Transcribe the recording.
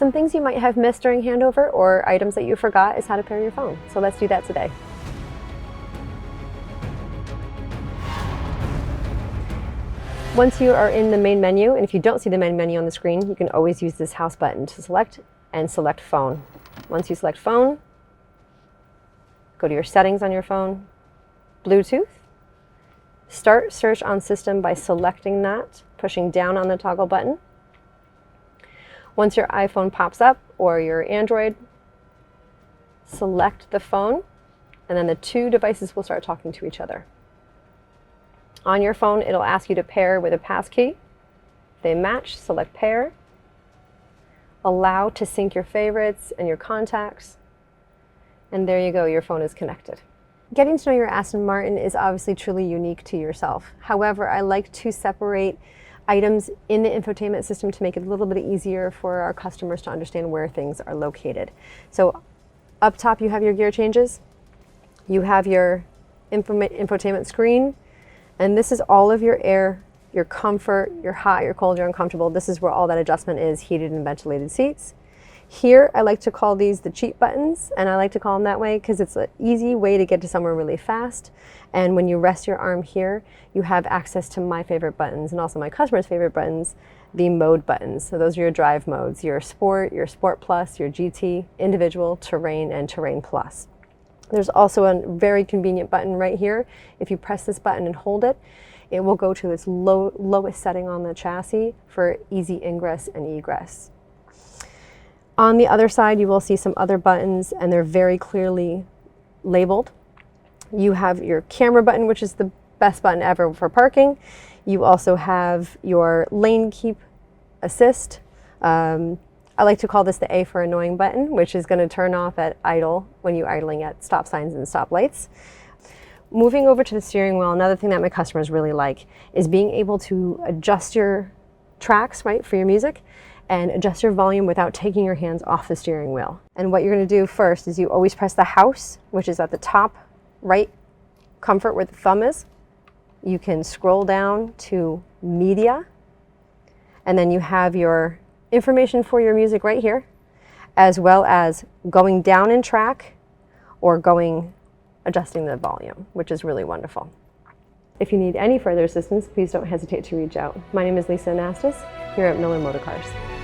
Some things you might have missed during handover or items that you forgot is how to pair your phone. So let's do that today. Once you are in the main menu, and if you don't see the main menu on the screen, you can always use this house button to select and select phone. Once you select phone, go to your settings on your phone, Bluetooth, start search on system by selecting that, pushing down on the toggle button. Once your iPhone pops up or your Android, select the phone, and then the two devices will start talking to each other. On your phone, it'll ask you to pair with a passkey. If they match, select pair. Allow to sync your favorites and your contacts. And there you go, your phone is connected. Getting to know your Aston Martin is obviously truly unique to yourself. However, I like to separate items in the infotainment system to make it a little bit easier for our customers to understand where things are located. So up top, you have your gear changes. You have your infotainment screen. And this is all of your air, your comfort, your hot, your cold, your uncomfortable. This is where all that adjustment is, heated and ventilated seats. Here, I like to call these the cheat buttons, and I like to call them that way because it's an easy way to get to somewhere really fast. And when you rest your arm here, you have access to my favorite buttons and also my customer's favorite buttons, the mode buttons. So those are your drive modes, your Sport Plus, your GT, Individual, Terrain, and Terrain Plus. There's also a very convenient button right here. If you press this button and hold it, it will go to its lowest setting on the chassis for easy ingress and egress. On the other side, you will see some other buttons, and they're very clearly labeled. You have your camera button, which is the best button ever for parking. You also have your lane keep assist. I like to call this the A for annoying button, which is going to turn off at idle when you're idling at stop signs and stop lights. Moving over to the steering wheel, another thing that my customers really like is being able to adjust your tracks, right, for your music, and adjust your volume without taking your hands off the steering wheel. And what you're going to do first is you always press the house, which is at the top right comfort where the thumb is. You can scroll down to media, and then you have your information for your music right here, as well as going down in track or adjusting the volume, which is really wonderful. If you need any further assistance, please don't hesitate to reach out. My name is Lisa Anastas here at Miller Motorcars.